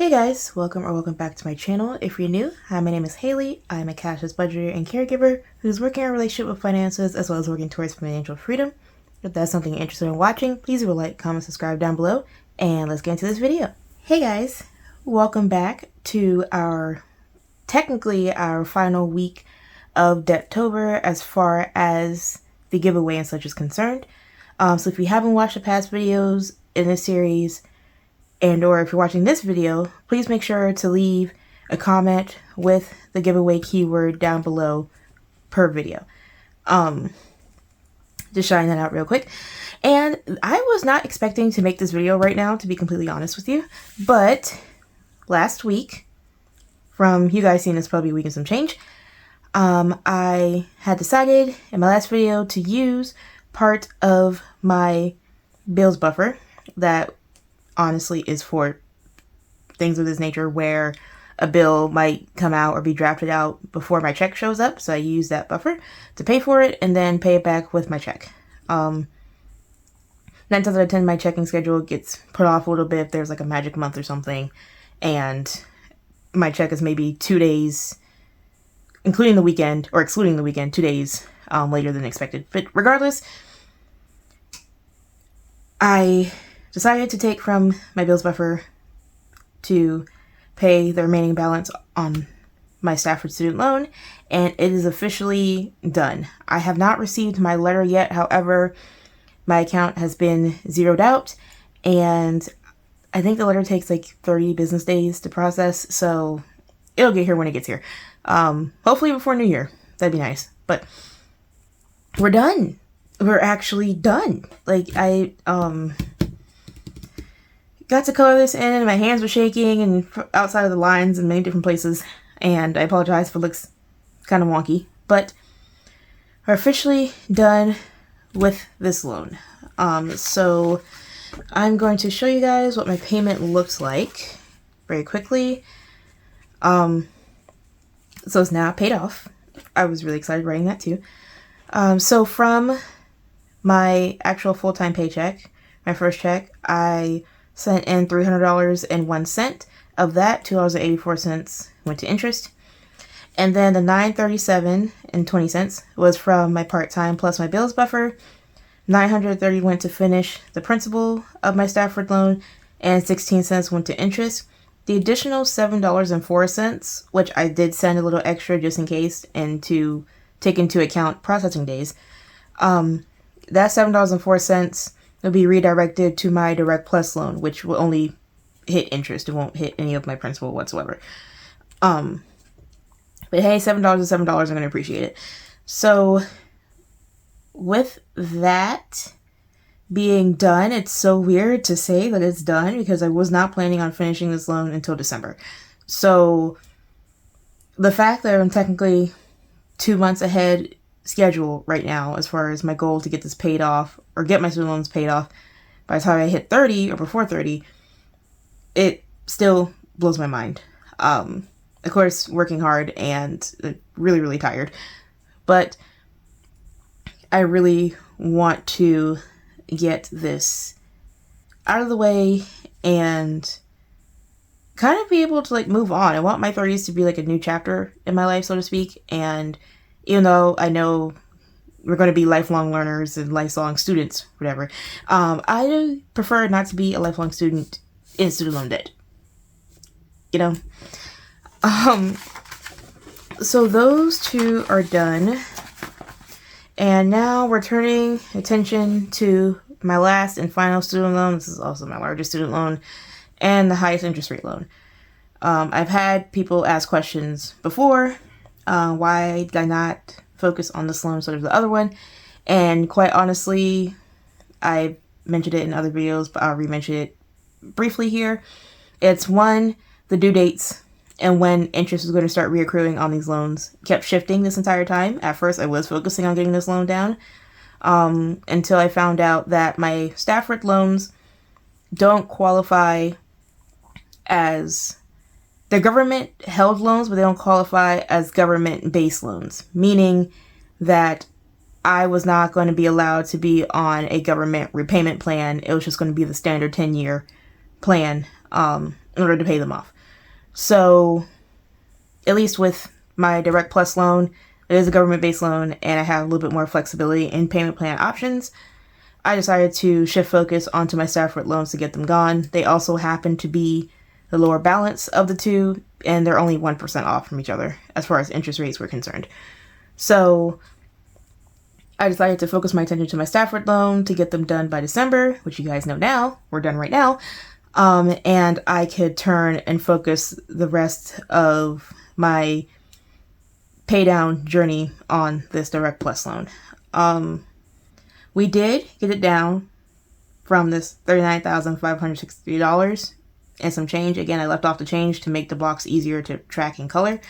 Hey guys, welcome back to my channel. If you're new, hi, my name is Haley. I'm a cashless budgeter and caregiver who's working on a relationship with finances as well as working towards financial freedom. If that's something you're interested in watching, please leave a like, comment, subscribe down below, and let's get into this video. Hey guys, welcome back to technically our final week of Debtober as far as the giveaway and such is concerned. So if you haven't watched the past videos in this series, or if you're watching this video, please make sure to leave a comment with the giveaway keyword down below per video. Just shouting that out real quick. And I was not expecting to make this video right now, to be completely honest with you, but last week, from you guys seeing this probably a week and some change, I had decided in my last video to use part of my bills buffer that honestly is for things of this nature where a bill might come out or be drafted out before my check shows up. So I use that buffer to pay for it and then pay it back with my check. 9 times out of 10, my checking schedule gets put off a little bit if there's like a magic month or something, and my check is maybe 2 days, including the weekend, or excluding the weekend, 2 days later than expected. But regardless, I decided to take from my bills buffer to pay the remaining balance on my Stafford student loan, and it is officially done. I have not received my letter yet. However, my account has been zeroed out, and I think the letter takes like 30 business days to process, so it'll get here when it gets here. Hopefully before New Year. That'd be nice. But we're done. We're actually done. Like, I got to color this in and my hands were shaking and outside of the lines in many different places, and I apologize if it looks kind of wonky, but we're officially done with this loan. So I'm going to show you guys what my payment looks like very quickly. So it's now paid off. I was really excited writing that too. So from my actual full-time paycheck, my first check, I sent in $300.01. Of that, $2.84 went to interest. And then the $937.20 was from my part-time plus my bills buffer. $930 went to finish the principal of my Stafford loan, and 16 cents went to interest. The additional $7.04, which I did send a little extra just in case and to take into account processing days, that $7.04 will be redirected to my Direct Plus loan, which will only hit interest. It won't hit any of my principal whatsoever. But hey, $7 is $7. I'm going to appreciate it. So with that being done, it's so weird to say that it's done because I was not planning on finishing this loan until December. So the fact that I'm technically 2 months ahead schedule right now as far as my goal to get this paid off or get my student loans paid off by the time I hit 30 or before 30, it still blows my mind. Of course, working hard and really, really tired, but I really want to get this out of the way and kind of be able to like move on. I want my 30s to be like a new chapter in my life, so to speak. And even though I know we're going to be lifelong learners and lifelong students, whatever, I prefer not to be a lifelong student in student loan debt. You know? So those two are done. And now we're turning attention to my last and final student loan. This is also my largest student loan and the highest interest rate loan. I've had people ask questions before. Why did I not focus on this loan instead of the other one? And quite honestly, I mentioned it in other videos, but I'll re-mention it briefly here. It's one, the due dates and when interest was going to start reaccruing on these loans kept shifting this entire time. At first, I was focusing on getting this loan down until I found out that my Stafford loans don't qualify as... They're government-held loans, but they don't qualify as government-based loans, meaning that I was not going to be allowed to be on a government repayment plan. It was just going to be the standard 10-year plan in order to pay them off. So, at least with my Direct Plus loan, it is a government-based loan, and I have a little bit more flexibility in payment plan options. I decided to shift focus onto my Stafford loans to get them gone. They also happen to be the lower balance of the two, and they're only 1% off from each other as far as interest rates were concerned. So I decided to focus my attention to my Stafford loan to get them done by December, which you guys know now. We're done right now. And I could turn and focus the rest of my pay down journey on this Direct Plus loan. We did get it down from this $39,563 and some change. Again, I left off the change to make the blocks easier to track in color.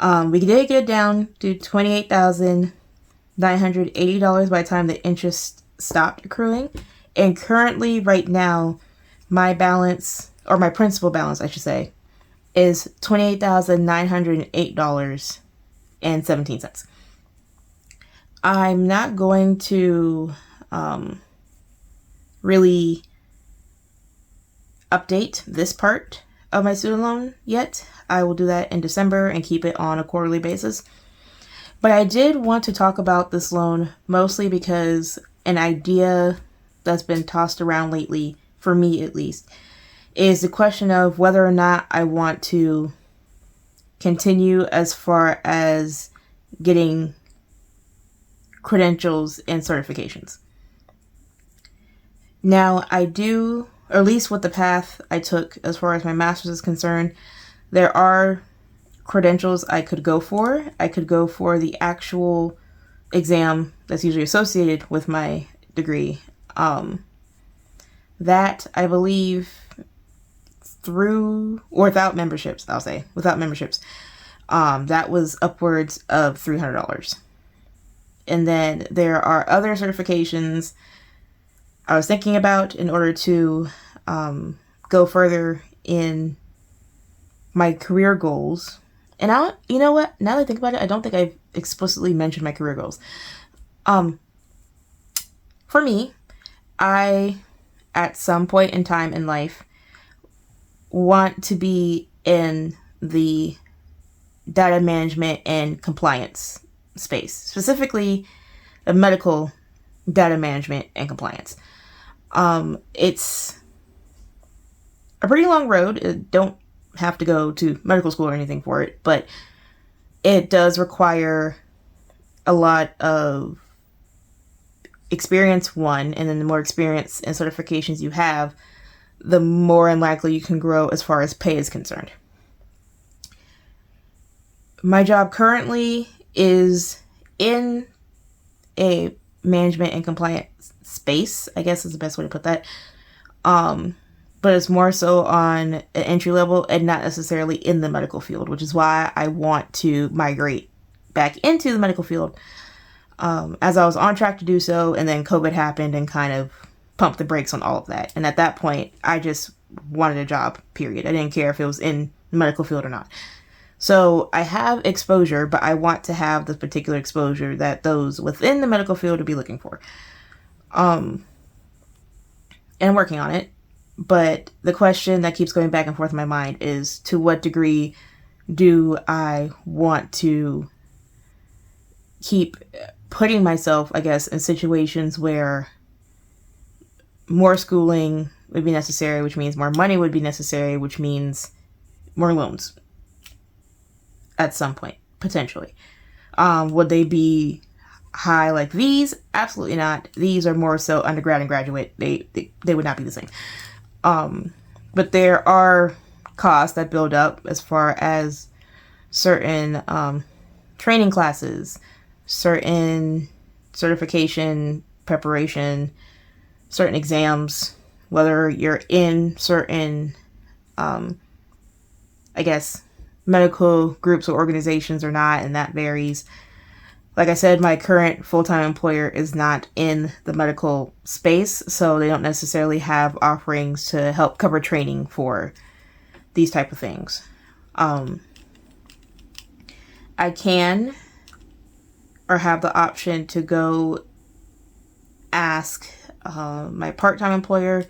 We did get it down to $28,980 by the time the interest stopped accruing. And currently, right now, my balance, or my principal balance, I should say, is $28,908.17. I'm not going to really update this part of my student loan yet. I will do that in December and keep it on a quarterly basis. But I did want to talk about this loan mostly because an idea that's been tossed around lately, for me at least, is the question of whether or not I want to continue as far as getting credentials and certifications. Now, I do, or at least with the path I took as far as my master's is concerned, there are credentials I could go for. I could go for the actual exam that's usually associated with my degree. That, I believe, through, or without memberships, I'll say, without memberships, that was upwards of $300. And then there are other certifications I was thinking about in order to go further in my career goals. And you know what? Now that I think about it, I don't think I've explicitly mentioned my career goals. For me, I, at some point in time in life, want to be in the data management and compliance space, specifically the medical data management and compliance. It's a pretty long road. Don't have to go to medical school or anything for it, but it does require a lot of experience, one, and then the more experience and certifications you have, the more unlikely you can grow as far as pay is concerned. My job currently is in a management and compliance space, I guess is the best way to put that. But it's more so on an entry level and not necessarily in the medical field, which is why I want to migrate back into the medical field. As I was on track to do so, and then COVID happened and kind of pumped the brakes on all of that. And at that point, I just wanted a job, period. I didn't care if it was in the medical field or not. So I have exposure, but I want to have the particular exposure that those within the medical field would be looking for. And I'm working on it. But the question that keeps going back and forth in my mind is, to what degree do I want to keep putting myself, I guess, in situations where more schooling would be necessary, which means more money would be necessary, which means more loans at some point, potentially. Would they be high like these? Absolutely not. These are more so undergrad and graduate. They would not be the same. But there are costs that build up as far as certain training classes, certain certification preparation, certain exams, whether you're in certain, I guess, medical groups or organizations or not, and that varies. Like I said, my current full-time employer is not in the medical space, so they don't necessarily have offerings to help cover training for these type of things. I can, or have the option to go ask my part-time employer,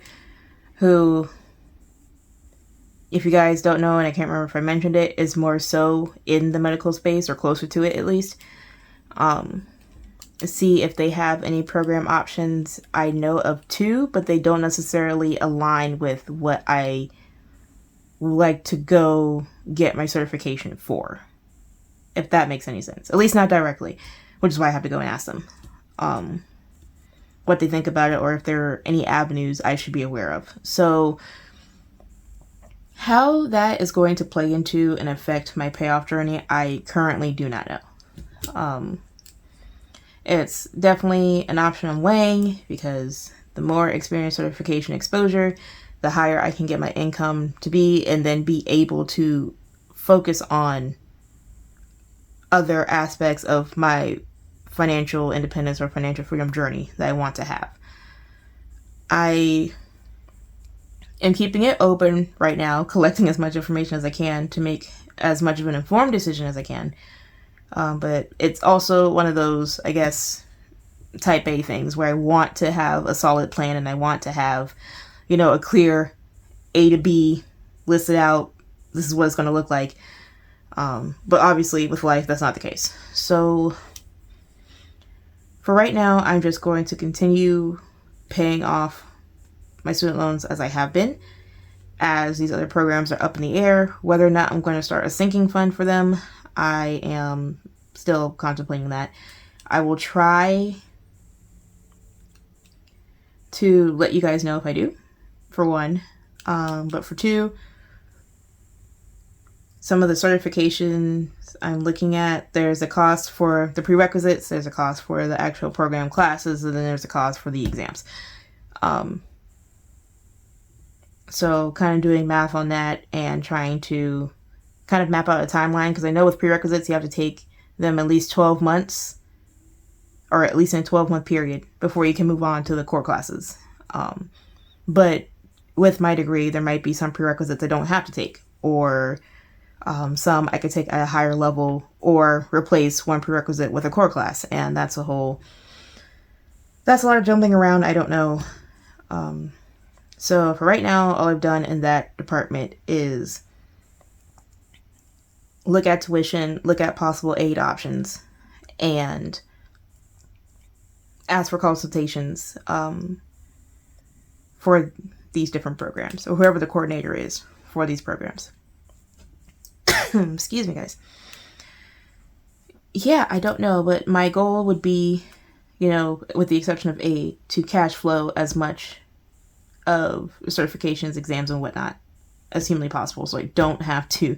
who if you guys don't know, and I can't remember if I mentioned it, is more so in the medical space or closer to it at least. See if they have any program options. I know of 2, but they don't necessarily align with what I would like to go get my certification for, if that makes any sense. At least not directly, which is why I have to go and ask them what they think about it, or if there are any avenues I should be aware of. So how that is going to play into and affect my payoff journey, I currently do not know. It's definitely an option I'm weighing, because the more experience, certification, exposure, the higher I can get my income to be, and then be able to focus on other aspects of my financial independence or financial freedom journey that I want to have. I am keeping it open right now, collecting as much information as I can to make as much of an informed decision as I can. But it's also one of those, I guess, type A things where I want to have a solid plan, and I want to have, a clear A to B listed out. This is what it's going to look like. But obviously with life, that's not the case. So for right now, I'm just going to continue paying off my student loans as I have been, as these other programs are up in the air. Whether or not I'm going to start a sinking fund for them, I am still contemplating that. I will try to let you guys know if I do, for one. But for 2, some of the certifications I'm looking at, there's a cost for the prerequisites, there's a cost for the actual program classes, and then there's a cost for the exams. So kind of doing math on that and trying to kind of map out a timeline, because I know with prerequisites you have to take them at least 12 months, or at least in a 12-month period, before you can move on to the core classes. But with my degree, there might be some prerequisites I don't have to take, or some I could take at a higher level, or replace one prerequisite with a core class, and that's a lot of jumping around. I don't know. So for right now, all I've done in that department is look at tuition, look at possible aid options, and ask for consultations for these different programs, or whoever the coordinator is for these programs. Excuse me, guys. Yeah, I don't know, but my goal would be, with the exception of aid, to cash flow as much of certifications, exams, and whatnot as humanly possible, so I don't have to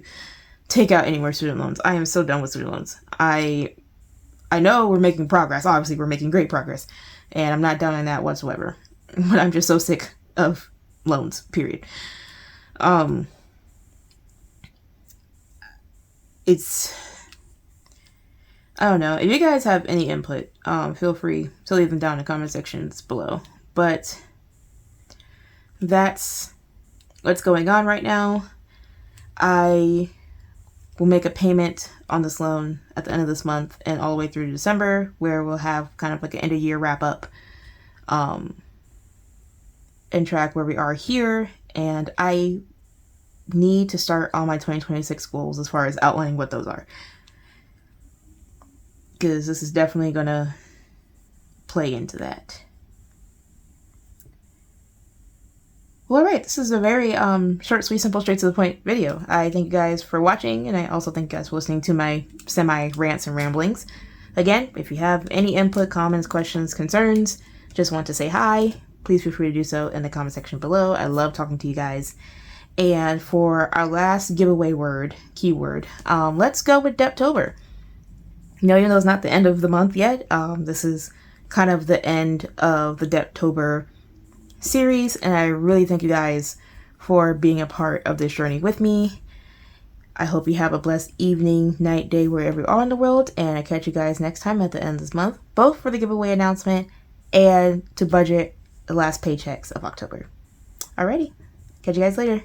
take out any more student loans. I am so done with student loans. I know we're making progress. Obviously, we're making great progress, and I'm not down on that whatsoever. But I'm just so sick of loans, period. I don't know. If you guys have any input, feel free to leave them down in the comment sections below. But that's what's going on right now. I will make a payment on this loan at the end of this month and all the way through to December, where we'll have kind of like an end of year wrap up, and track where we are here. And I need to start on my 2026 goals as far as outlining what those are, because this is definitely gonna play into that. Well, alright, this is a very short, sweet, simple, straight to the point video. I thank you guys for watching, and I also thank you guys for listening to my semi-rants and ramblings. Again, if you have any input, comments, questions, concerns, just want to say hi, please feel free to do so in the comment section below. I love talking to you guys. And for our last giveaway keyword, let's go with Debtober. Even though it's not the end of the month yet, this is kind of the end of the Debtober series, and I really thank you guys for being a part of this journey with me. I hope you have a blessed evening, night, day, wherever you are in the world, and I catch you guys next time at the end of this month, both for the giveaway announcement and to budget the last paychecks of October. Alrighty, catch you guys later.